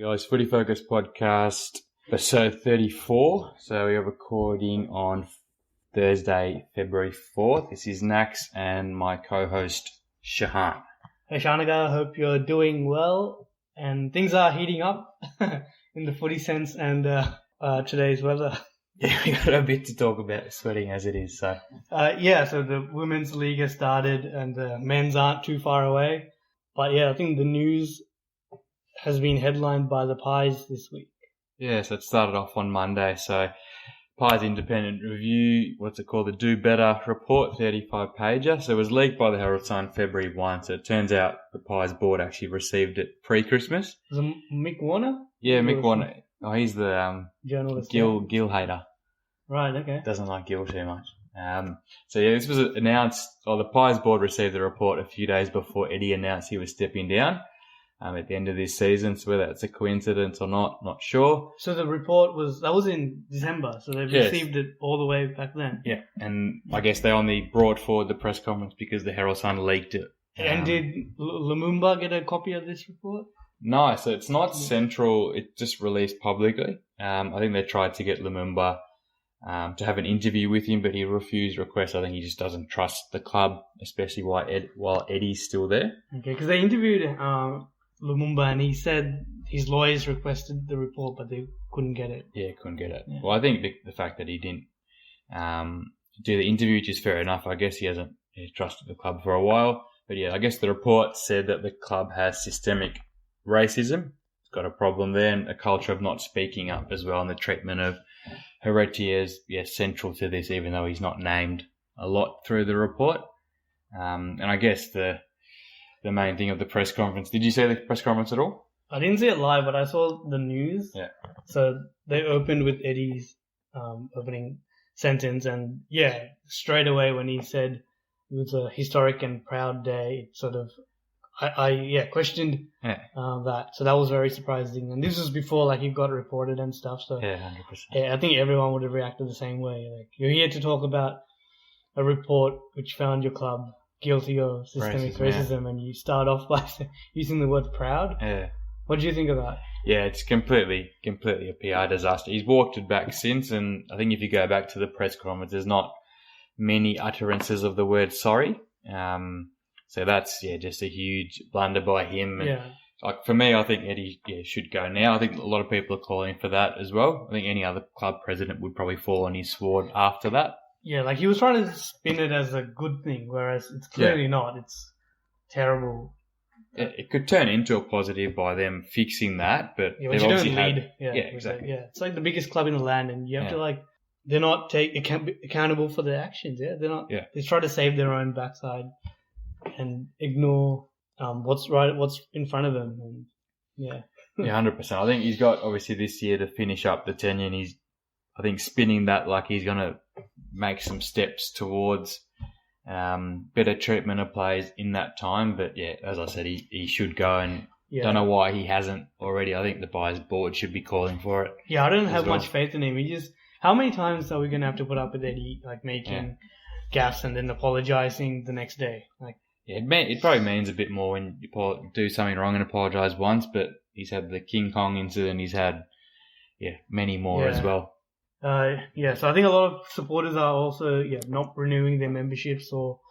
Guys, Footy Focus podcast, episode 34. So we are recording on Thursday, February 4th. This is Nax and my co-host, Shahan. Hey Shanaga, hope you're doing well. And things are heating up in the footy sense and today's weather. Yeah, we got a bit to talk about, sweating as it is. So so the women's league has started and the men's aren't too far away. But yeah, I think the news has been headlined by the Pies this week. Yeah, so it started off on Monday. So Pies Independent Review, the Do Better report, 35-pager. So it was leaked by the Herald Sun February 1. So it turns out the Pies board actually received it pre-Christmas. Was it Mick Warner? Yeah, Mick Warner. Oh, he's the journalist. Gill hater. Right, okay. Doesn't like Gill too much. So yeah, this was announced, the Pies board received the report a few days before Eddie announced he was stepping down at the end of this season. So whether it's a coincidence or not sure. So the report was in December, so they received it all the way back then. Yeah, and I guess they only brought forward the press conference because the Herald Sun leaked it. And did Lumumba get a copy of this report? No, so it's not central. It's just released publicly. I think they tried to get Lumumba to have an interview with him, but he refused requests. I think he just doesn't trust the club, especially while Eddie's still there. Okay, because they interviewed Lumumba and he said his lawyers requested the report, but they couldn't get it. Yeah, couldn't get it. Yeah. Well, I think the fact that he didn't do the interview, which is fair enough. I guess he hasn't trusted the club for a while. But yeah, I guess the report said that the club has systemic racism. It's got a problem there, and a culture of not speaking up as well, and the treatment of Heretier is central to this, even though he's not named a lot through the report. And I guess the main thing of the press conference. Did you see the press conference at all? I didn't see it live, but I saw the news. Yeah. So they opened with Eddie's opening sentence, and straight away when he said it was a historic and proud day, it sort of I questioned that. So that was very surprising. And this was before he got reported and stuff. So 100%. Yeah, I think everyone would have reacted the same way. You're here to talk about a report which found your club guilty of systemic racism, and you start off by using the word proud. Yeah. What do you think of that? Yeah, it's completely a PR disaster. He's walked it back since, and I think if you go back to the press conference, there's not many utterances of the word sorry. So that's just a huge blunder by him. And for me, I think Eddie should go now. I think a lot of people are calling for that as well. I think any other club president would probably fall on his sword after that. Yeah, he was trying to spin it as a good thing, whereas it's clearly not. It's terrible. It could turn into a positive by them fixing that, but they've obviously lead. Exactly. Yeah, it's like the biggest club in the land, and you have to they're not accountable for their actions. Yeah, they're not. Yeah. They try to save their own backside and ignore what's in front of them. And, yeah, 100%. I think he's got obviously this year to finish up the tenure, and he's spinning that like he's going to make some steps towards better treatment of players in that time. But as I said, he should go, and don't know why he hasn't already. I think the Pies board should be calling for it. Yeah, I don't have much faith in him. How many times are we going to have to put up with Eddie making gaffes and then apologising the next day? It probably means a bit more when you do something wrong and apologise once, but he's had the King Kong incident. He's had many more as well. So I think a lot of supporters are also not renewing their memberships, or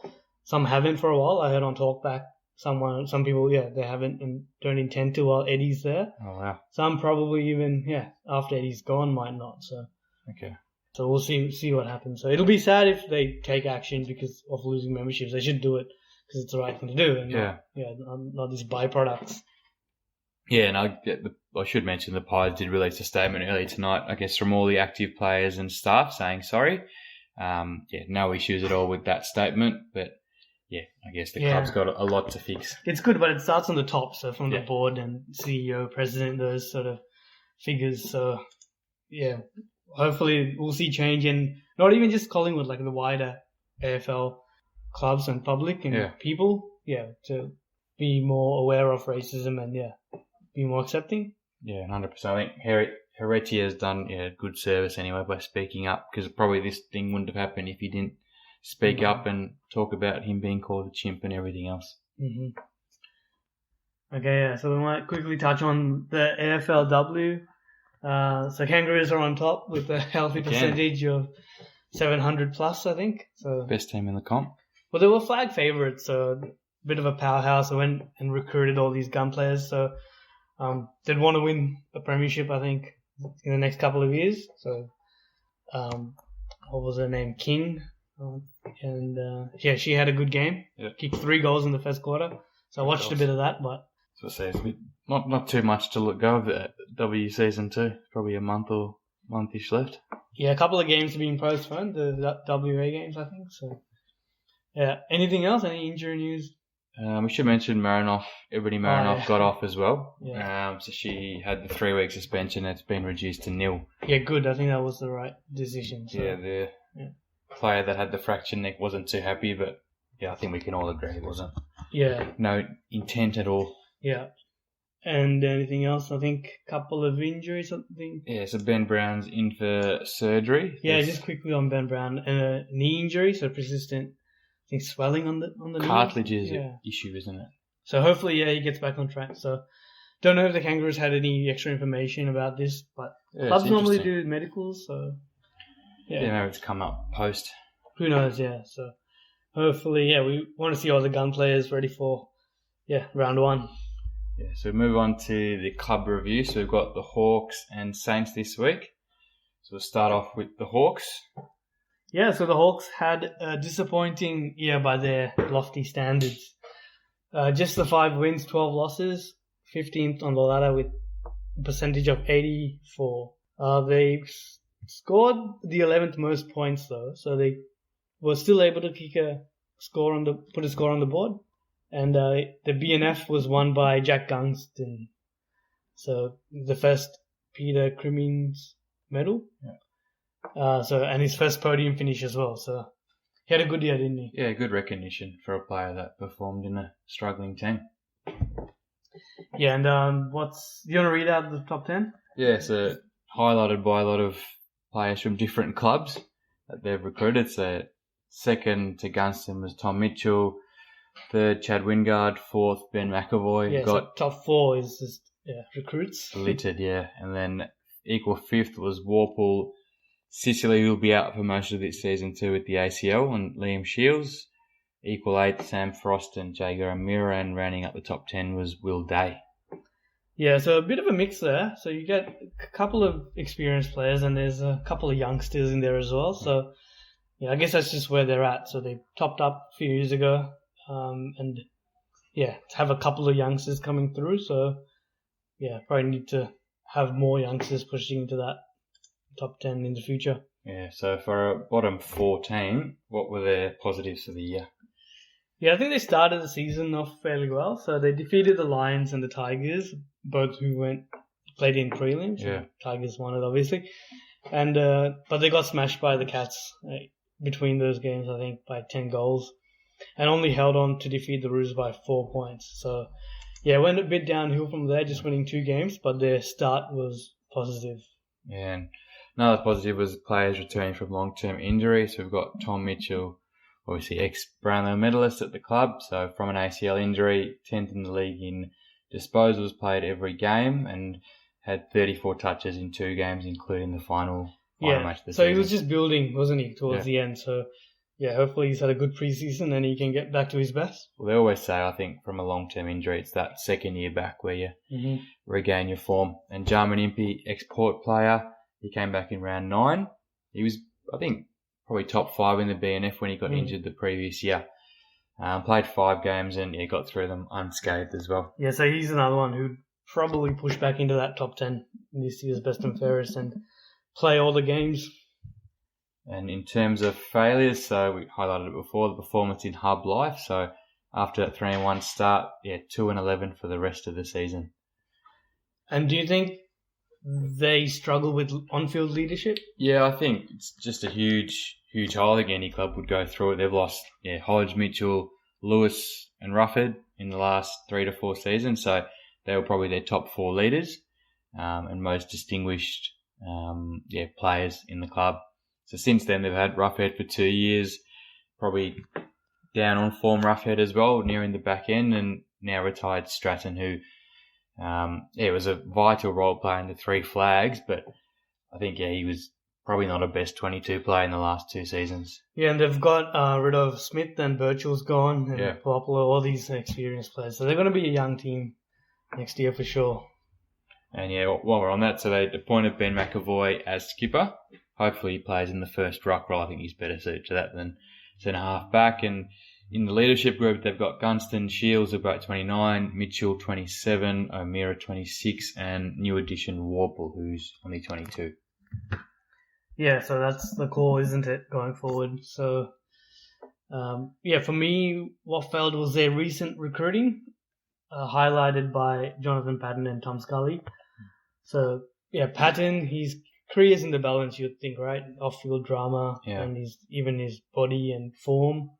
some haven't for a while. I heard on Talkback some people they haven't and don't intend to while Eddie's there. Oh wow. Some probably even after Eddie's gone might not. So okay. So we'll see what happens. So it'll be sad if they take action because of losing memberships. They should do it because it's the right thing to do, and not these byproducts. Yeah, and I should mention the Pies did release a statement early tonight, I guess, from all the active players and staff saying sorry. No issues at all with that statement, but I guess the club's got a lot to fix. It's good, but it starts on the top, so from the board and CEO, president, those sort of figures. So, hopefully we'll see change, and not even just Collingwood, the wider AFL clubs and public and people, to be more aware of racism and be more accepting. Yeah, 100%. I think Heretier has done good service anyway by speaking up, because probably this thing wouldn't have happened if he didn't speak up and talk about him being called a chimp and everything else. Mm-hmm. Okay, yeah. So we might quickly touch on the AFLW. So Kangaroos are on top with a healthy percentage of 700 plus, I think. So best team in the comp. Well, they were flag favourites, so a bit of a powerhouse. I went and recruited all these gun players, so they'd want to win a premiership, I think, in the next couple of years. So, what was her name? King. She had a good game. Yeah. Kicked 3 goals in the first quarter. So I watched a bit of that, but... So I say it's a bit, not too much to go of the W season 2. Probably a month-ish left. Yeah, a couple of games have been postponed, the WA games, I think. So, yeah. Anything else? Any injury news? We should mention Marinoff. Everybody Marinoff got off as well. Yeah. So she had the 3-week suspension. It's been reduced to nil. Yeah, good. I think that was the right decision. So. Yeah, the player that had the fractured neck wasn't too happy, but yeah, I think we can all agree it wasn't. Yeah. No intent at all. Yeah. And anything else? I think a couple of injuries, something. Yeah, so Ben Brown's in for surgery. Yeah, just quickly on Ben Brown. A knee injury, so persistent, I think, swelling on the cartilage knee. is an issue, isn't it? So hopefully, he gets back on track. So don't know if the Kangaroos had any extra information about this, but clubs normally do medicals, so... Yeah, maybe it's come up post. Who knows, yeah. So hopefully, we want to see all the gun players ready for, round 1. Yeah, so we move on to the club review. So we've got the Hawks and Saints this week. So we'll start off with the Hawks. Yeah, so the Hawks had a disappointing year by their lofty standards. Just the 5 wins, 12 losses, 15th on the ladder with a percentage of 84. They scored the 11th most points though, so they were still able to put a score on the board. And the BNF was won by Jack Gunston. So the first Peter Crimmins medal. Yeah. And his first podium finish as well. So he had a good year, didn't he? Yeah, good recognition for a player that performed in a struggling team. Yeah, and do you want to read out the top 10? Yeah, so highlighted by a lot of players from different clubs that they've recruited. So second to Gunston was Tom Mitchell. Third, Chad Wingard. Fourth, Ben McEvoy. Yeah, so top 4 is just recruits. Littered, yeah. And then equal fifth was Warple. Sicily will be out for most of this season too with the ACL, and Liam Shields. Equal 8th, Sam Frost and Jager Amira, and rounding up the top 10 was Will Day. Yeah, so a bit of a mix there. So you get a couple of experienced players, and there's a couple of youngsters in there as well. So I guess that's just where they're at. So they topped up a few years ago. And have a couple of youngsters coming through. So, probably need to have more youngsters pushing into that top 10 in the future. Yeah, so for a bottom 14, what were their positives for the year? Yeah, I think they started the season off fairly well. So they defeated the Lions and the Tigers, both who played in prelims. Yeah. Tigers won it, obviously. And but they got smashed by the Cats between those games, I think, by 10 goals. And only held on to defeat the Roos by 4 points. So, went a bit downhill from there, just winning 2 games, but their start was positive. Yeah, and another positive was players returning from long-term injury. So we've got Tom Mitchell, obviously ex-Brownlow medalist at the club. So from an ACL injury, 10th in the league in disposals, played every game and had 34 touches in 2 games, including the final match of the season. So he was just building, wasn't he, towards the end. So... hopefully he's had a good preseason and he can get back to his best. Well, they always say, I think, from a long-term injury, it's that second year back where you regain your form. And Jarman Impey, ex-Port player, he came back in round 9. He was, I think, probably top 5 in the BNF when he got injured the previous year. Played 5 games and got through them unscathed as well. Yeah, so he's another one who'd probably push back into that top 10 in this year's best and fairest and play all the games. And in terms of failures, so we highlighted it before, the performance in hub life. So after that 3-1 start, 2-11 for the rest of the season. And do you think they struggle with on-field leadership? Yeah, I think it's just a huge hole. I think any club would go through it. They've lost Hodge, Mitchell, Lewis and Roughead in the last 3 to 4 seasons. So they were probably their top 4 leaders and most distinguished players in the club. So since then, they've had Roughead for 2 years, probably down on form Roughead as well, nearing the back end. And now retired Stratton, who was a vital role player in the three flags, but I think he was probably not a best 22 player in the last 2 seasons. Yeah, and they've got rid of Smith and Birchall's gone, and Poplar, all these experienced players. So they're going to be a young team next year for sure. And while we're on that, so they appointed Ben McEvoy as skipper. Hopefully he plays in the first ruck role. I think he's better suited to that than centre half back. And in the leadership group, they've got Gunston, Shields about 29, Mitchell 27, O'Meara 26, and new addition Warple, who's only 22. Yeah, so that's the core, isn't it, going forward? So, for me, what failed was their recent recruiting, highlighted by Jonathan Patton and Tom Scully. So, Patton, his career's in the balance, you'd think, right? Off-field drama, and his body and form.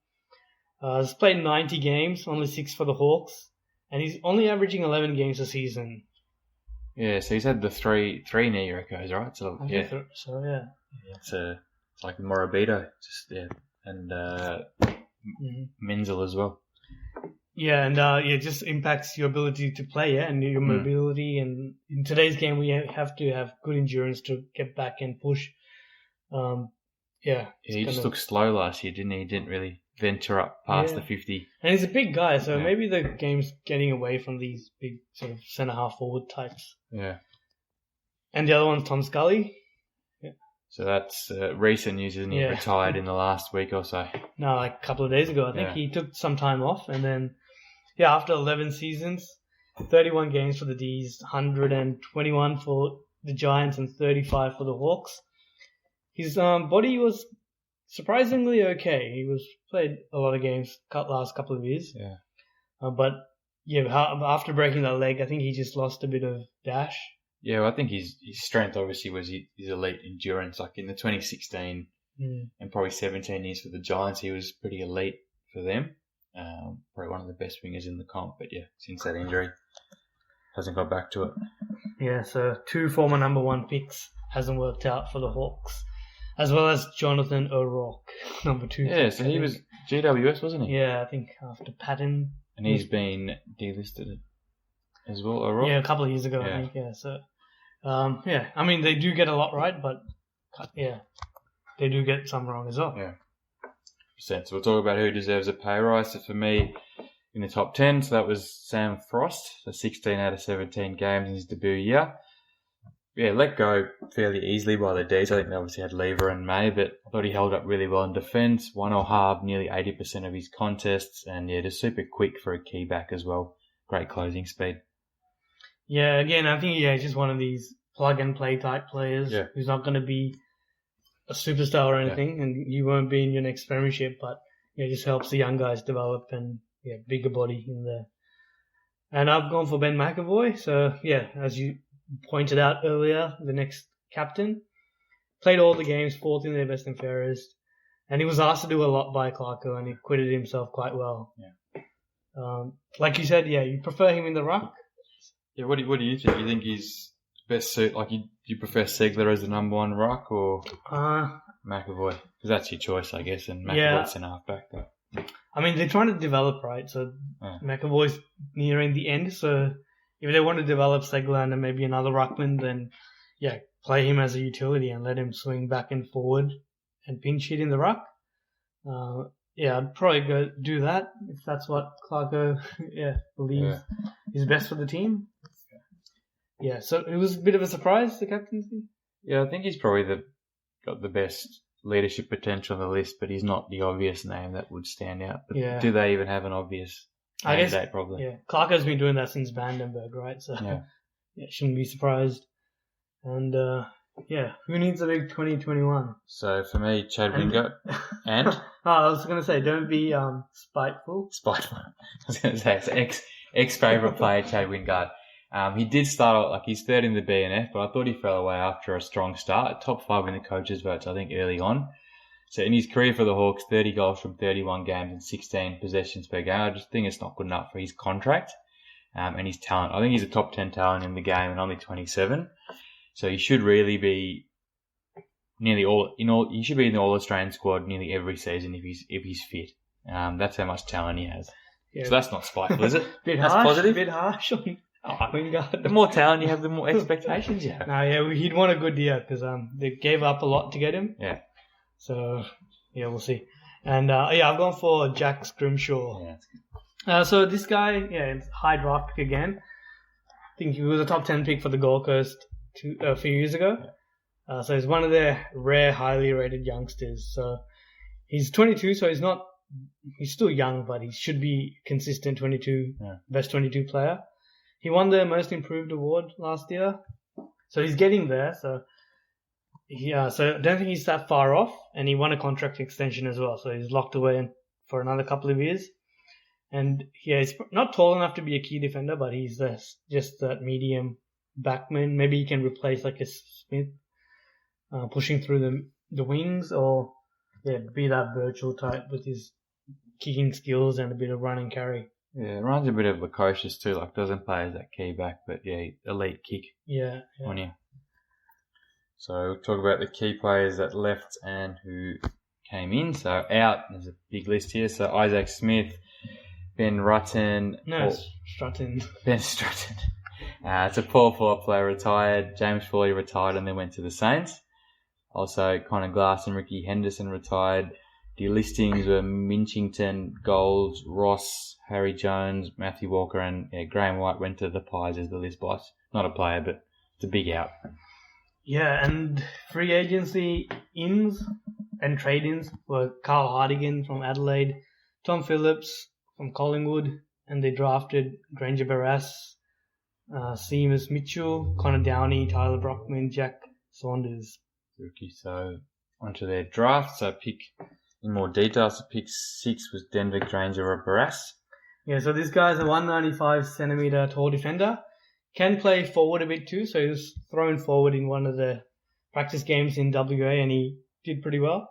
He's played 90 games, only 6 for the Hawks, and he's only averaging 11 games a season. Yeah, so he's had the three knee recos, right? So it's like Morabito, and Menzel as well. Yeah, and it just impacts your ability to play, and your mobility. And in today's game, we have to have good endurance to get back and push. He just looked slow last year, didn't he? He didn't really venture up past the 50. And he's a big guy, so maybe the game's getting away from these big sort of centre-half forward types. Yeah. And the other one's Tom Scully. Yeah. So that's recent news, isn't he? Retired in the last week or so. No, like a couple of days ago. I think he took some time off, and then, after 11 seasons, 31 games for the D's, 121 for the Giants, and 35 for the Hawks. His body was surprisingly okay. He played a lot of games last couple of years. Yeah. But after breaking that leg, I think he just lost a bit of dash. Yeah, well, I think his strength obviously was his elite endurance. Like in the 2016 and probably 17 years for the Giants, he was pretty elite for them. Probably one of the best wingers in the comp. But since that injury, hasn't got back to it. Yeah, so 2 former number 1 picks hasn't worked out for the Hawks. As well as Jonathan O'Rourke, number 2. Yeah, so he was GWS, wasn't he? Yeah, I think after Patton. And he's been delisted as well, O'Rourke? Yeah, a couple of years ago, I think, So, I mean, they do get a lot right, but, they do get some wrong as well. Yeah. So we'll talk about who deserves a pay rise. So for me, in the top 10, so that was Sam Frost, so 16 out of 17 games in his debut year. Yeah, let go fairly easily by the D's. I think they obviously had Lever and May, but I thought he held up really well in defence. Won or halved nearly 80% of his contests, and just super quick for a key back as well. Great closing speed. Yeah, again, I think he's just one of these plug-and-play type players who's not going to be a superstar or anything, and you won't be in your next premiership, but it just helps the young guys develop and bigger body in there. And I've gone for Ben McEvoy, so as you pointed out earlier, the next captain. Played all the games, 4th in their best and fairest. And he was asked to do a lot by Clarko, and he acquitted himself quite well. Yeah. Like you said, you prefer him in the ruck? Yeah, what do you think? You think he's best suit? Like, you prefer Segler as the number 1 ruck or McEvoy? Because that's your choice, I guess, and McEvoy's in half-back, though. I mean, they're trying to develop, right? So McEvoy's nearing the end, so if they want to develop Segler and maybe another ruckman, then play him as a utility and let him swing back and forward and pinch hit in the ruck. I'd probably go do that if that's what Clarko believes is best for the team. Yeah, so it was a bit of a surprise, the captaincy. Yeah, I think he's probably got the best leadership potential on the list, but he's not the obvious name that would stand out. But do they even have an obvious candidate, probably? Yeah, Clarko's been doing that since Vandenberg, right? So shouldn't be surprised. And who needs a big 2021? So for me, Chad Wingard and I was going to say, don't be spiteful. I was going to say, it's ex-favourite player, Chad Wingard. He did start out like he's 3rd in the BNF, but I thought he fell away after a strong start. Top 5 in the coaches' votes, I think, early on. So in his career for the Hawks, 30 goals from 31 games and 16 possessions per game. I just think it's not good enough for his contract and his talent. I think he's a top 10 talent in the game and only 27. So he should really be he should be in the All-Australian squad nearly every season if he's fit. That's how much talent he has. Yeah. So that's not spiteful, is it? That's positive. Bit harsh on Wingard. The more talent you have, the more expectations you have. No, yeah, he'd want a good year because they gave up a lot to get him. Yeah. So, yeah, we'll see. And, I've gone for Jack Scrimshaw. Yeah, that's good. So this guy, it's high draft pick again. I think he was a top 10 pick for the Gold Coast a few years ago. So he's one of their rare, highly rated youngsters. So he's 22, so he's still young, but he should be consistent 22, best 22 player. He won the Most Improved award last year. So he's getting there. So so I don't think he's that far off. And he won a contract extension as well. So he's locked away for another couple of years. And he's not tall enough to be a key defender, but he's just that medium backman. Maybe he can replace like a Smith, pushing through the wings, or be that virtual type with his kicking skills and a bit of run and carry. Yeah, it runs a bit of Lukosius too. Like doesn't play as that key back, but elite kick. Yeah. On you. So we'll talk about the key players that left and who came in. So out, there's a big list here. So Isaac Smith, Ben Rutten. No, Stratton. Ben Stratton. It's a Paul Fuller player retired. James Foley retired and then went to the Saints. Also, Connor Glass and Ricky Henderson retired. The listings were Minchington, Golds, Ross, Harry Jones, Matthew Walker, and Graham White went to the Pies as the list boss. Not a player, but it's a big out. Yeah, and free agency ins and trade-ins were Carl Hardigan from Adelaide, Tom Phillips from Collingwood, and they drafted Granger Barras, Seamus Mitchell, Connor Downey, Tyler Brockman, Jack Saunders. Rookie. So onto their draft. So pick in more detail. So pick 6 was Denver Granger or Barras. Yeah, so this guy's a 195 centimeter tall defender. Can play forward a bit too, so he was thrown forward in one of the practice games in WA and he did pretty well.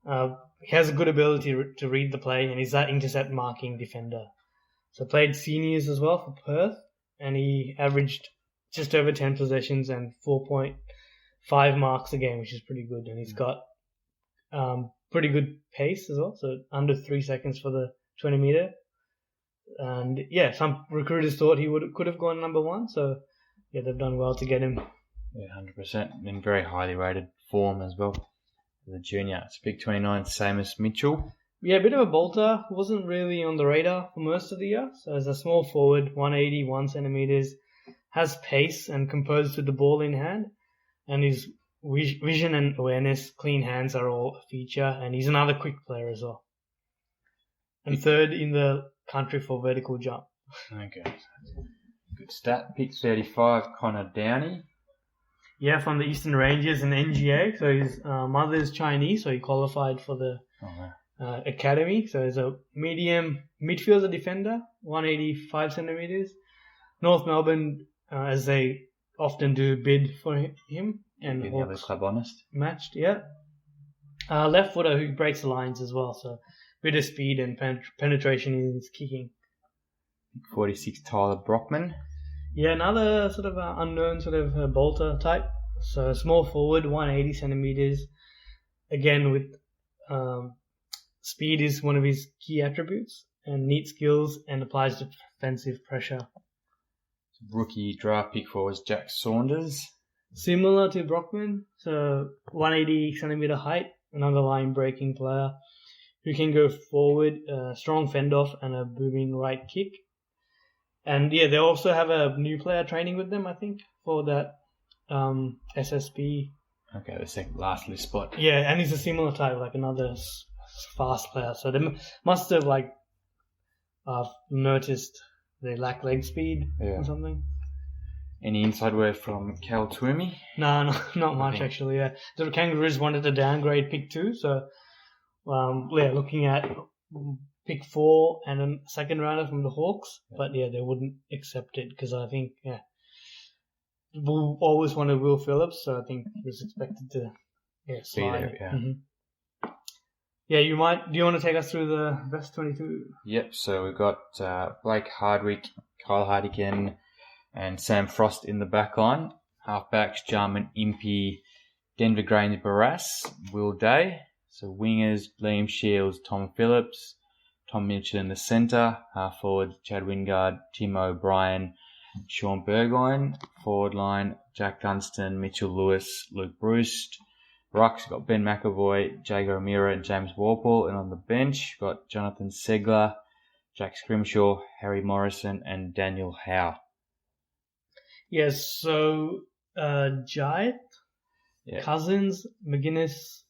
He has a good ability to read the play and he's that intercept marking defender. So played seniors as well for Perth and he averaged just over 10 possessions and 4.5 marks a game, which is pretty good. And he's got pretty good pace as well, so under 3 seconds for the 20 meter. And some recruiters thought he could have gone number 1, so they've done well to get him. Yeah, 100%. In very highly rated form as well. The junior, it's pick 29, Seamus Mitchell. Yeah, a bit of a bolter. Wasn't really on the radar for most of the year. So as a small forward, 181 centimeters, has pace and composed with the ball in hand. And his vision and awareness, clean hands are all a feature. And he's another quick player as well. And third in the country for vertical jump. Okay. Good stat. Pick 35, Connor Downey. Yeah, from the Eastern Rangers and NGA. So his mother's Chinese, so he qualified for the academy. So he's a medium midfielder defender, 185 centimeters. North Melbourne, as they often do, bid for him. And the other club honest. Matched, yeah. Left footer who breaks the lines as well. So bit of speed and penetration in his kicking. 46, Tyler Brockman. Yeah, another sort of unknown sort of bolter type. So small forward, 180 centimeters. Again, with speed is one of his key attributes, and neat skills and applies to defensive pressure. Rookie draft pick for was Jack Saunders. Similar to Brockman, so 180 centimeter height, another line breaking player who can go forward, strong fend off and a booming right kick. And they also have a new player training with them, I think, for that SSB. Okay, the second last list spot. Yeah, and he's a similar type, like another fast player. So they must have noticed they lack leg speed or something. Any inside word from Cal Twomey? No, not much actually. Yeah, the Kangaroos wanted to downgrade pick 2, so looking at pick 4 and a second rounder from the Hawks, but they wouldn't accept it because I think always wanted Will Phillips, so I think he was expected to slide. There, Mm-hmm. Yeah, you might. Do you want to take us through the best 22? Yep. So we've got Blake Hardwick, Kyle Hardigan, and Sam Frost in the back line. Halfbacks, Jarman Impey, Denver Granger Barras, Will Day. So wingers, Liam Shields, Tom Phillips, Tom Mitchell in the centre. Half forwards, Chad Wingard, Tim O'Brien, Sean Burgoyne. Forward line, Jack Dunstan, Mitchell Lewis, Luke Bruce. Ruck's got Ben McEvoy, Jago O'Meara and James Warple. And on the bench, got Jonathan Segler, Jack Scrimshaw, Harry Morrison and Daniel Howe. Yes, so Jait, Cousins, McGuinness,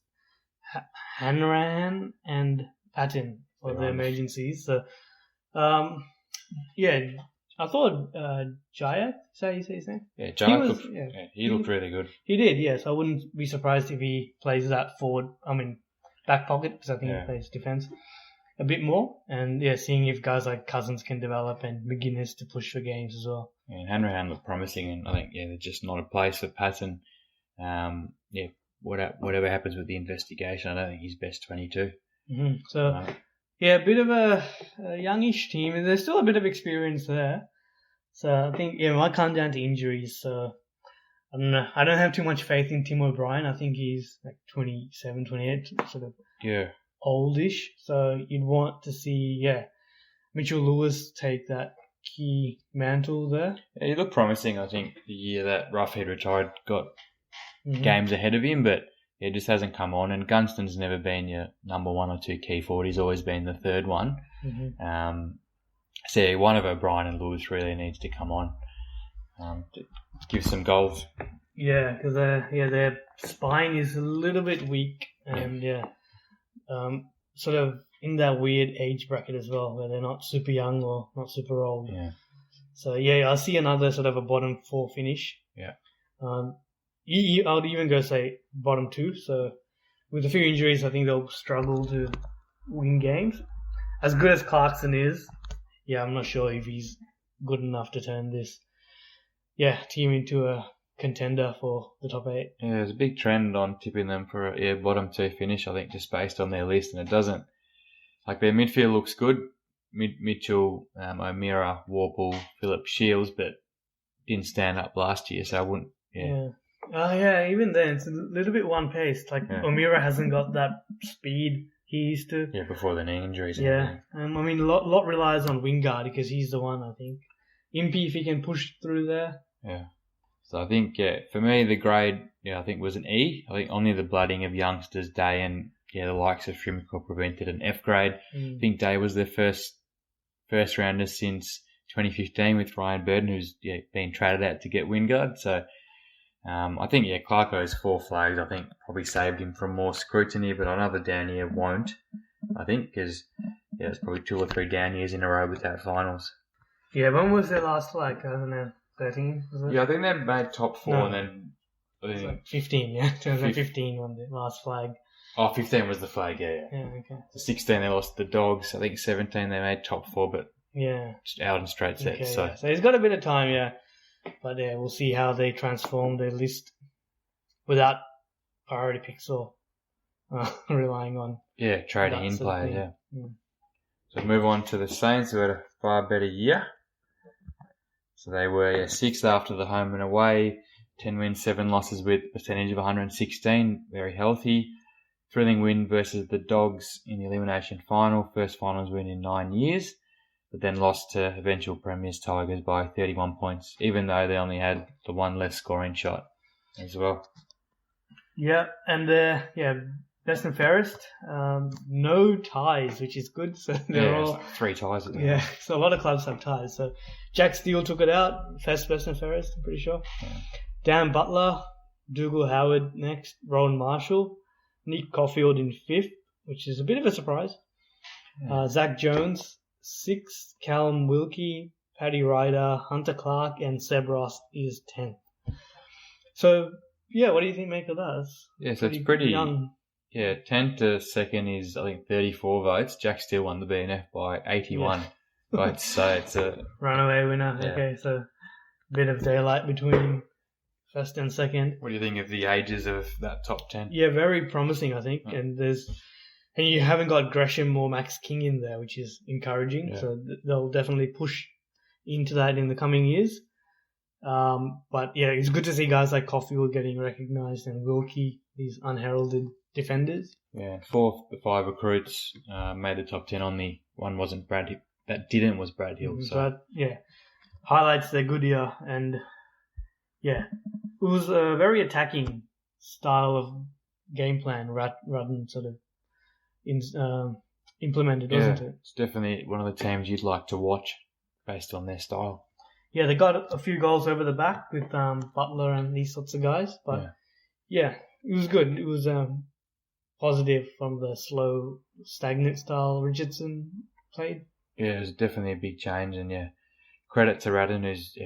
Hanrahan and Patton for the emergencies. So, I thought Jayat, is that you say his name? Yeah, Jayat he looked really good. He did, yes. I wouldn't be surprised if he plays that forward, back pocket, because I think he plays defence a bit more. And, seeing if guys like Cousins can develop and McGuinness to push for games as well. Yeah, and Hanrahan looked promising, and I think, they're just not a place for Patton. Whatever happens with the investigation, I don't think he's best 22. Mm-hmm. So, a bit of a youngish team, and there's still a bit of experience there. So I think, it might come down to injuries. So I don't know. I don't have too much faith in Tim O'Brien. I think he's like 27, 28, sort of oldish. So you'd want to see, Mitchell Lewis take that key mantle there. Yeah, he looked promising. I think the year that Roughead retired got games ahead of him, but it just hasn't come on. And Gunston's never been your number one or two key forward. He's always been the third one. So one of O'Brien and Lewis really needs to come on to give some goals. Yeah, because their spine is a little bit weak, and sort of in that weird age bracket as well, where they're not super young or not super old. Yeah. So I see another sort of a bottom four finish. Yeah. I would even go say bottom two. So with a few injuries, I think they'll struggle to win games. As good as Clarkson is, I'm not sure if he's good enough to turn this team into a contender for the top 8. Yeah, there's a big trend on tipping them for a bottom 2 finish, I think, just based on their list, and it doesn't. Like, their midfield looks good. Mitchell, O'Meara, Warple, Phillip Shields, but didn't stand up last year, so I wouldn't. Even then, it's a little bit one-paced. Like, O'Meara hasn't got that speed he used to. Yeah, before the knee injuries. Yeah, a lot relies on Wingard because he's the one, I think. Impey, if he can push through there. Yeah. So I think, for me, the grade, I think was an E. I think only the blooding of youngsters, Day and, the likes of Shrimko prevented an F grade. I think Day was their first rounder since 2015 with Ryan Burden, who's been traded out to get Wingard. So I think, Clarko's 4 flags, I think, probably saved him from more scrutiny, but another down year won't, I think, because, it's probably 2 or 3 down years in a row without finals. Yeah, when was their last flag? I don't know, 13, was it? Yeah, I think they made top 4 and then... It was like 15, 2015 on the last flag. Oh, 15 was the flag, Yeah, okay. So 16 they lost the Dogs. I think 17 they made top 4, but just out and straight set. Okay, so he's got a bit of time, But we'll see how they transform their list without priority picks or relying on trading in players. So move on to the Saints, who had a far better year. So they were 6th after the home and away, 10 wins, 7 losses with a percentage of 116, very healthy. Thrilling win versus the Dogs in the elimination final, first finals win in 9 years, but then lost to eventual premiers Tigers by 31 points, even though they only had the one less scoring shot as well. Yeah, and best and fairest, no ties, which is good. So they're all 3 ties. So a lot of clubs have ties. So Jack Steele took it out, best and fairest, I'm pretty sure. Yeah. Dan Butler, Dougal Howard next, Rowan Marshall, Nick Caulfield in 5th, which is a bit of a surprise. Zach Jones 6th, Callum Wilkie, Paddy Ryder, Hunter Clark, and Seb Ross is 10th. So what do you think make of that? So it's pretty young. 10th to 2nd is, I think, 34 votes. Jack Steele won the BNF by 81 votes, so it's a... runaway winner. Okay, so a bit of daylight between first and second. What do you think of the ages of that top 10? Yeah, very promising, I think. And you haven't got Gresham or Max King in there, which is encouraging. Yeah. So they'll definitely push into that in the coming years. But it's good to see guys like Caulfield getting recognised and Wilkie, these unheralded defenders. Yeah, 4 of the 5 recruits made the top 10 on the one wasn't Brad Hill. That didn't was Brad Hill. So highlights their good year. And yeah, it was a very attacking style of game plan Rudden sort of implemented, wasn't it? It's definitely one of the teams you'd like to watch based on their style. Yeah, they got a few goals over the back with Butler and these sorts of guys. But yeah it was good. It was positive from the slow, stagnant style Richardson played. Yeah, it was definitely a big change. And credit to Radden, who's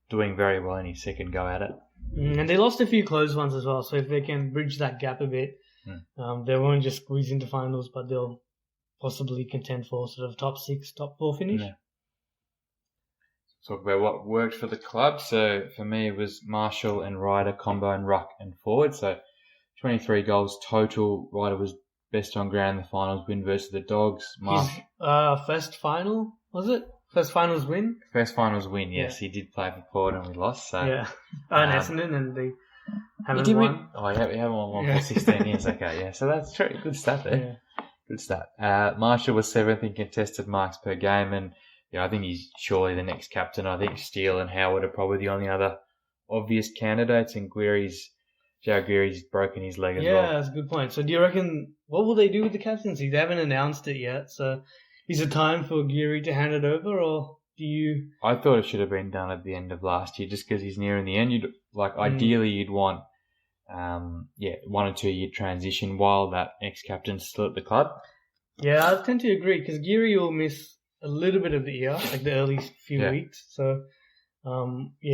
doing very well in his second go at it. And they lost a few close ones as well. So if they can bridge that gap a bit, they won't just squeeze into finals, but they'll possibly contend for sort of top 6, top 4 finish. Yeah. Talk about what worked for the club. So for me, it was Marshall and Ryder combo and ruck and forward. So 23 goals total. Ryder was best on ground in the finals win versus the Dogs. His first final, was it? First finals win? First finals win, yes. He did play for Port and we lost. So yeah. And Essendon, and they haven't won. We haven't won for 16 years. Okay, yeah. So that's true. Good stat there. Yeah. Good stat. Marshall was 7th in contested marks per game, and I think he's surely the next captain. I think Steele and Howard are probably the only other obvious candidates, and Joe Geary's broken his leg as well. Yeah, that's a good point. So do you reckon, what will they do with the captaincy? They haven't announced it yet, so is it time for Geary to hand it over, or do you... I thought it should have been done at the end of last year, just because he's nearing the end. Ideally you'd want 1 or 2 year transition while that ex-captain's still at the club. Yeah, I tend to agree, because Geary will miss a little bit of the year, like the early few weeks. So,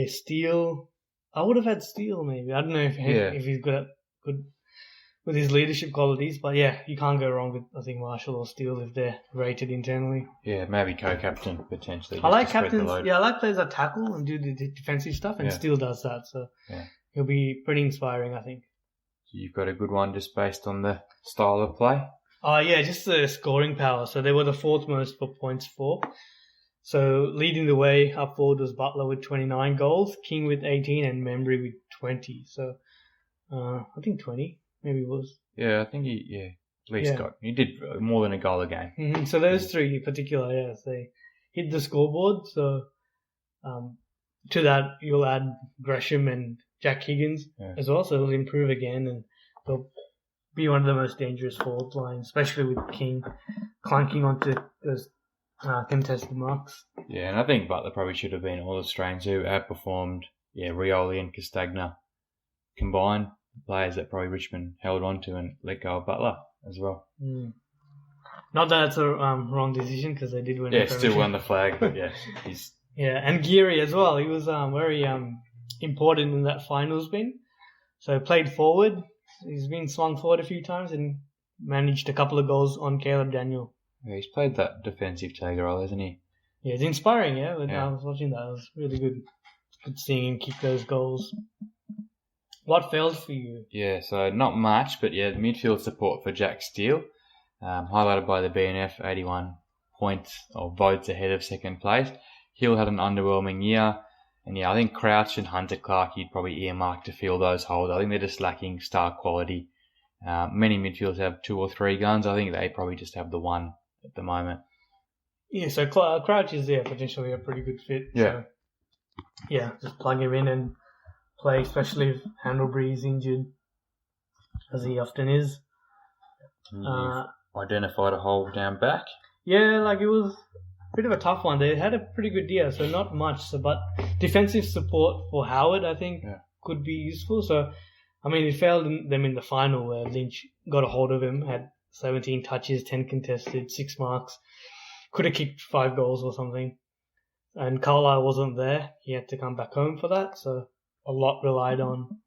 Steele... I would have had Steele maybe. I don't know if he's good with his leadership qualities, but you can't go wrong with, I think, Marshall or Steele if they're rated internally. Yeah, maybe co-captain potentially. I like captains. I like players that tackle and do the defensive stuff, and Steele does that. So he'll be pretty inspiring, I think. So you've got a good one just based on the style of play. Just the scoring power. So they were the 4th most for points for. So leading the way up forward was Butler with 29 goals, King with 18, and Membry with 20. So I think 20 maybe it was. Yeah, I think he did more than a goal a game. Mm-hmm. So those 3 in particular, they hit the scoreboard. So to that you'll add Gresham and Jack Higgins as well. So it'll improve again, and they'll be one of the most dangerous forward lines, especially with King clunking onto those contested marks. Yeah, and I think Butler probably should have been all Australians who outperformed Rioli and Castagna combined, players that probably Richmond held on to and let go of Butler as well. Not that it's a wrong decision, because they did win. Yeah, still won the flag, but he's... Yeah, and Geary as well. He was very important in that finals win. So played forward. He's been swung forward a few times and managed a couple of goals on Caleb Daniel. Yeah, he's played that defensive tiger role, hasn't he? Yeah, it's inspiring, But I was watching that. It was really good. Good seeing him kick those goals. What failed for you? Yeah, so not much, but the midfield support for Jack Steele, highlighted by the BNF, 81 points or votes ahead of second place. Hill had an underwhelming year, and I think Crouch and Hunter Clark you'd probably earmark to fill those holes. I think they're just lacking star quality. Many midfielders have 2 or 3 guns. I think they probably just have the one at the moment. Yeah, so Crouch is potentially a pretty good fit. Yeah. So, just plug him in and play, especially if Handlebury is injured, as he often is. Identified a hole down back. Yeah, it was a bit of a tough one. They had a pretty good year, so not much. But defensive support for Howard, I think, could be useful. So, it failed them in the final where Lynch got a hold of him, had 17 touches, 10 contested, 6 marks. Could have kicked 5 goals or something. And Carlisle wasn't there. He had to come back home for that. So a lot relied on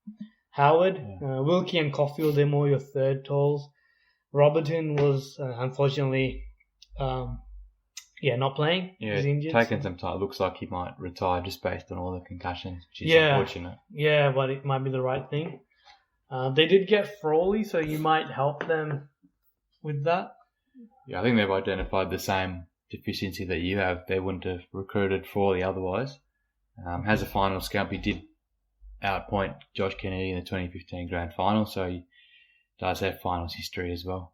Howard. Wilkie and Caulfield, they're more your third talls. Robertson was, unfortunately, not playing. Yeah, he's injured. Taking some time. Looks like he might retire just based on all the concussions, which is unfortunate. Yeah, but it might be the right thing. They did get Frawley, so you might help them with that. Yeah, I think they've identified the same deficiency that you have. They wouldn't have recruited Frawley otherwise. Has a final scamp. He did outpoint Josh Kennedy in the 2015 grand final, so does have finals history as well.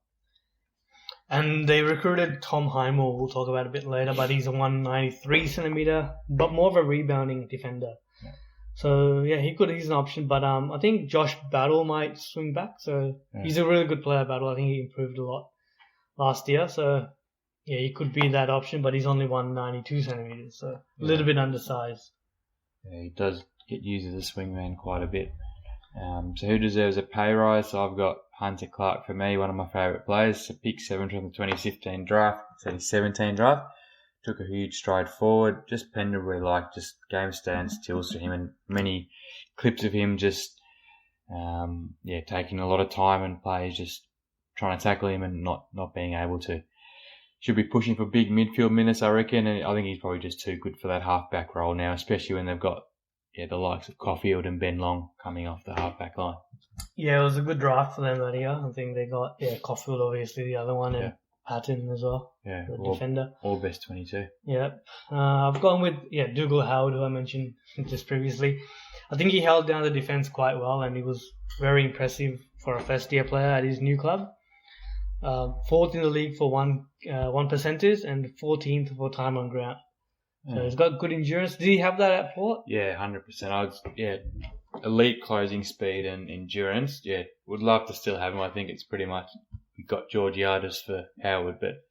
And they recruited Tom Heimel, we'll talk about a bit later, but he's a 193 centimetre, but more of a rebounding defender. Yeah. So, yeah, he's an option. But I think Josh Battle might swing back. So, he's a really good player, Battle. I think he improved a lot last year. So, yeah, he could be that option, but he's only 192 centimetres, so a little bit undersized. Yeah, he does get used as a swingman quite a bit. So who deserves a pay rise? So I've got Hunter Clark for me, one of my favourite players. So pick 7 from the 2015 draft. So his 17 draft. Took a huge stride forward. Just Pendlebury just game stand stills to him, and many clips of him just taking a lot of time and players just trying to tackle him and not being able to. Should be pushing for big midfield minutes, I reckon, and I think he's probably just too good for that halfback role now, especially when they've got the likes of Caulfield and Ben Long coming off the halfback line. Yeah, it was a good draft for them that year. I think they got Caulfield, obviously the other one, and Patton as well, the defender. All best 22. Yeah, I've gone with Dougal Howard, who I mentioned just previously. I think he held down the defence quite well, and he was very impressive for a first-year player at his new club. Fourth in the league for one percenters and 14th for time on ground. So he's got good endurance. Did he have that at Port? Yeah, 100%. Elite closing speed and endurance. Yeah, would love to still have him. I think it's pretty much we got Georgiades for Howard, but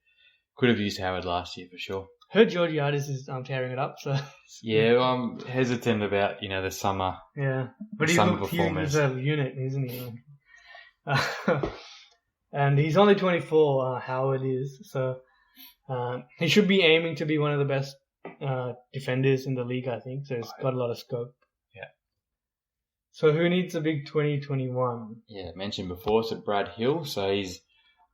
could have used Howard last year for sure. Heard Georgiades is tearing it up. So yeah, I'm hesitant about the summer. Yeah, but he's a unit, isn't he? And he's only 24, Howard is, so he should be aiming to be one of the best defenders in the league, I think, so he's got a lot of scope. Yeah. So who needs a big 2021? Yeah, mentioned before, so Brad Hill, so he's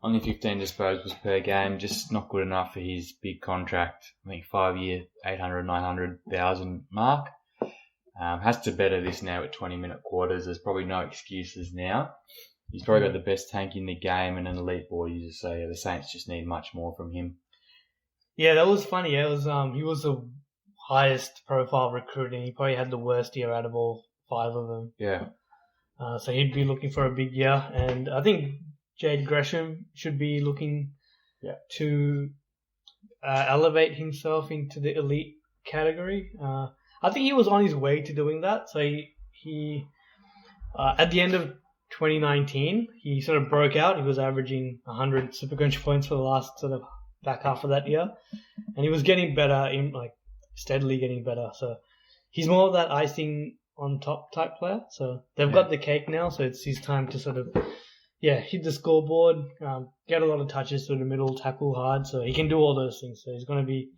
only 15 disposals per game, just not good enough for his big contract, I think 5-year, 900,000 mark. Has to better this now at 20-minute quarters, there's probably no excuses now. He's probably got the best tank in the game and an elite ball user, so the Saints just need much more from him. Yeah, that was funny. It was he was the highest profile recruit, and he probably had the worst year out of all 5 of them. Yeah. So he'd be looking for a big year, and I think Jade Gresham should be looking to elevate himself into the elite category. I think he was on his way to doing that. So he at the end of 2019, he sort of broke out. He was averaging 100 Supercoach points for the last sort of back half of that year. And he was getting better, steadily getting better. So he's more of that icing on top type player. So they've got the cake now, so it's his time to sort of, hit the scoreboard, get a lot of touches through the middle, tackle hard. So he can do all those things. So he's going to be,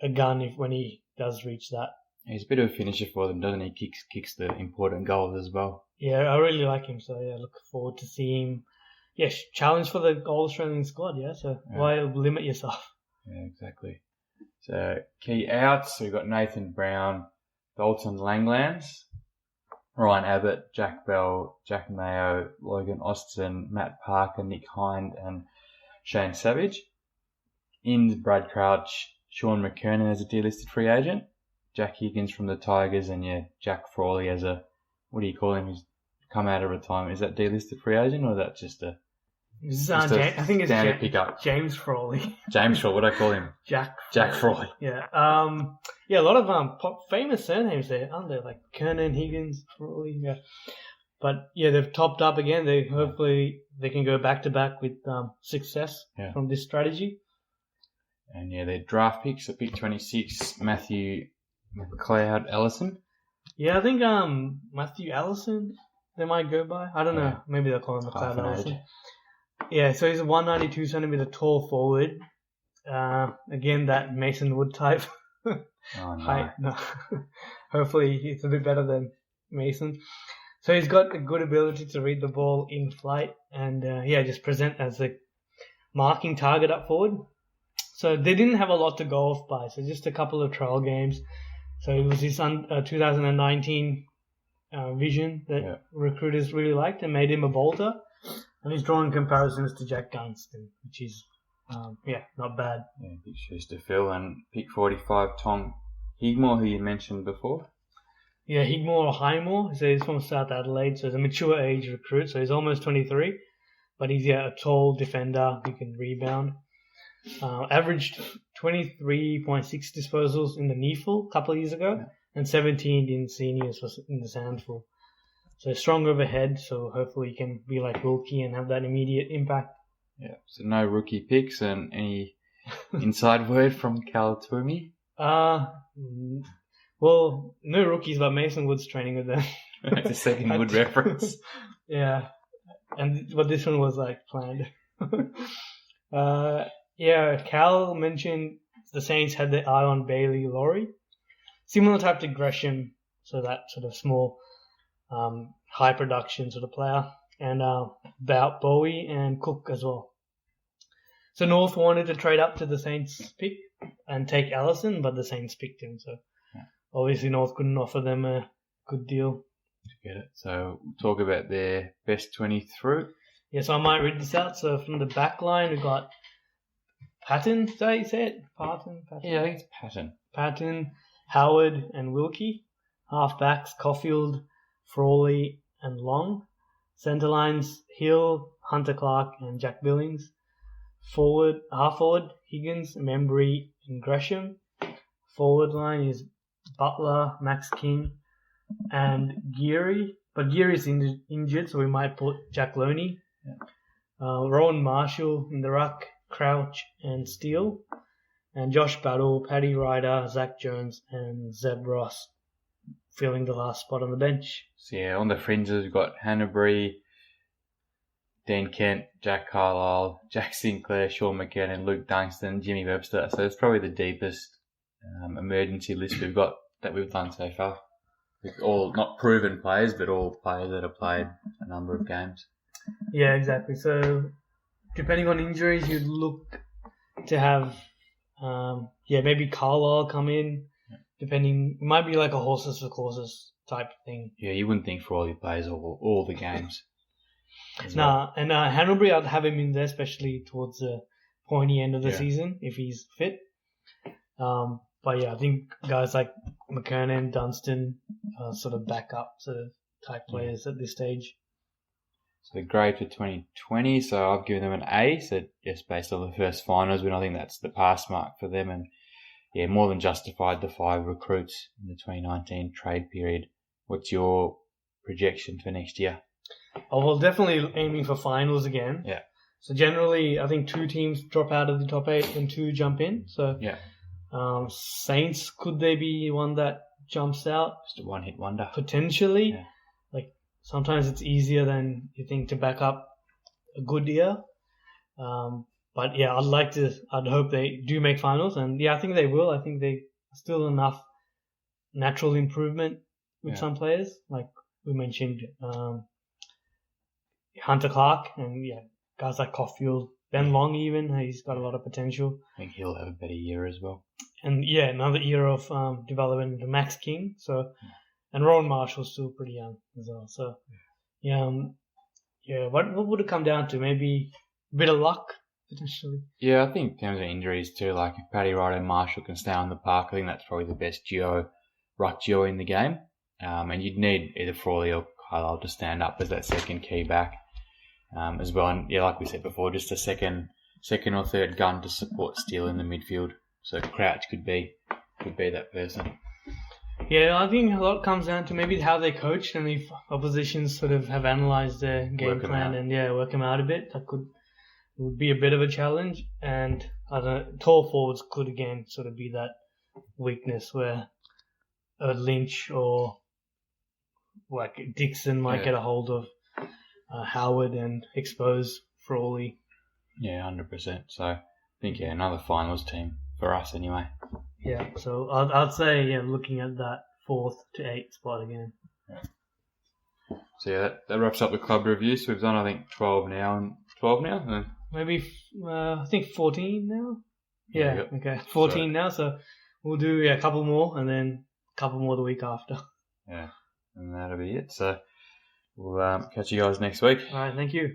a gun when he does reach that. He's a bit of a finisher for them, doesn't he? Kicks the important goals as well. Yeah, I really like him. So, look forward to seeing him. Challenge for the All-Australian squad, So why limit yourself? Yeah, exactly. So, key outs. So, we've got Nathan Brown, Dalton Langlands, Ryan Abbott, Jack Bell, Jack Mayo, Logan Austin, Matt Parker, Nick Hind, and Shane Savage. Ins, Brad Crouch, Sean McKernan as a delisted free agent. Jack Higgins from the Tigers, and Jack Frawley as a, what do you call him? He's come out of retirement. Is that delisted free agent, or is that just a... I think it's pickup? James Frawley. James Frawley, what do I call him? Jack Frawley. Yeah. A lot of famous surnames there, aren't there? Like Kernan, Higgins, Frawley. Yeah. But they've topped up again. Hopefully they can go back to back with success from this strategy. And their draft picks at pick 26, Matthew McLeod Ellison. Yeah, I think Matthew Allison they might go by. I don't know. Maybe they'll call him McLeod Ellison. Yeah, so he's a 192 centimetre tall forward. Again, that Mason Wood type. Oh, no. Height. No. Hopefully he's a bit better than Mason. So he's got a good ability to read the ball in flight and just present as a marking target up forward. So they didn't have a lot to go off by, so just a couple of trial games. So it was his 2019 vision that recruiters really liked and made him a bolter. And he's drawing comparisons to Jack Gunston, which is, not bad. Yeah, big shoes to fill. And pick 45, Tom Higmore, who you mentioned before. Higmore or Highmore. So he's from South Adelaide, so he's a mature age recruit. So he's almost 23, but he's a tall defender who can rebound. Averaged 23.6 disposals in the NEFL a couple of years ago, and 17 in seniors in the Sandful. So strong overhead, so hopefully he can be like Wilkie and have that immediate impact. Yeah, so no rookie picks, and any inside word from Cal Twomey? Well, no rookies, but Mason Wood's training with them. That's a second good reference. Yeah, but this one was like planned. Cal mentioned the Saints had their eye on Bailey Laurie. Similar type to Gresham, so that sort of small, high production sort of player. And about Bowie and Cook as well. So North wanted to trade up to the Saints pick and take Allison, but the Saints picked him. So obviously North couldn't offer them a good deal. Get it. So we'll talk about their best 20 through. Yeah, so I might read this out. So from the back line, we've got Patton, is that how you say it? Patton? Yeah, I think it's Patton. Patton, Howard and Wilkie. Half-backs, Caulfield, Frawley and Long. Centre lines, Hill, Hunter Clark and Jack Billings. Half forward, Higgins, Membry and Gresham. Forward line is Butler, Max King and Geary. But Geary's injured, so we might put Jack Loney. Yeah. Rowan Marshall in the ruck, Crouch and Steele. And Josh Battle, Paddy Ryder, Zach Jones and Zeb Ross filling the last spot on the bench. So yeah, on the fringes we've got Hanbury, Dean Kent, Jack Carlisle, Jack Sinclair, Sean McKinnon, Luke Dunstan, Jimmy Webster. So it's probably the deepest emergency list we've got that we've done so far. With all not proven players, but all players that have played a number of games. Yeah, exactly. So depending on injuries, you'd look to have maybe Carlisle come in. Depending, it might be like a horses for courses type thing. Yeah, you wouldn't think Frawley plays all the games. And Hanbury, I'd have him in there, especially towards the pointy end of the season if he's fit. But yeah, I think guys like McKernan, Dunstan, sort of backup sort of type players at this stage. So the grade for 2020, so I've given them an A, so just based on the first finals, but I think that's the pass mark for them, and yeah, more than justified the 5 recruits in the 2019 trade period. What's your projection for next year? Oh, well, definitely aiming for finals again. Yeah. So generally, I think 2 teams drop out of the top 8 and 2 jump in. So yeah. Saints, could they be one that jumps out? Just a one-hit wonder. Potentially. Yeah. Like, sometimes it's easier than you think to back up a good year. But yeah, I'd hope they do make finals. And yeah, I think they will. I think they still enough natural improvement with some players. Like we mentioned, Hunter Clark and guys like Caulfield, Ben Long even, he's got a lot of potential. I think he'll have a better year as well. And another year of development to Max King. So, and Rowan Marshall's still pretty young as well. So, what would it come down to? Maybe a bit of luck potentially. Yeah, I think in terms of injuries too, like if Paddy Ryder and Marshall can stay on the park, I think that's probably the best ruck duo in the game. And you'd need either Frawley or Carlisle to stand up as that second key back as well. And yeah, like we said before, just a second or third gun to support Steele in the midfield. So Crouch could be that person. Yeah, I think a lot comes down to maybe how they coach and if oppositions sort of have analysed their game plan and work them out a bit. That would be a bit of a challenge. And I don't know, tall forwards could again sort of be that weakness where Lynch or like Dixon might get a hold of Howard and expose Frawley. Yeah, 100%. So I think another finals team for us anyway. Yeah, so I'd say looking at that 4th to 8th spot again. Yeah. So that wraps up the club review. So we've done I think 12 now. Maybe I think 14 now. Yeah, okay, 14 now. So we'll do a couple more and then a couple more the week after. Yeah, and that'll be it. So we'll catch you guys next week. All right, thank you.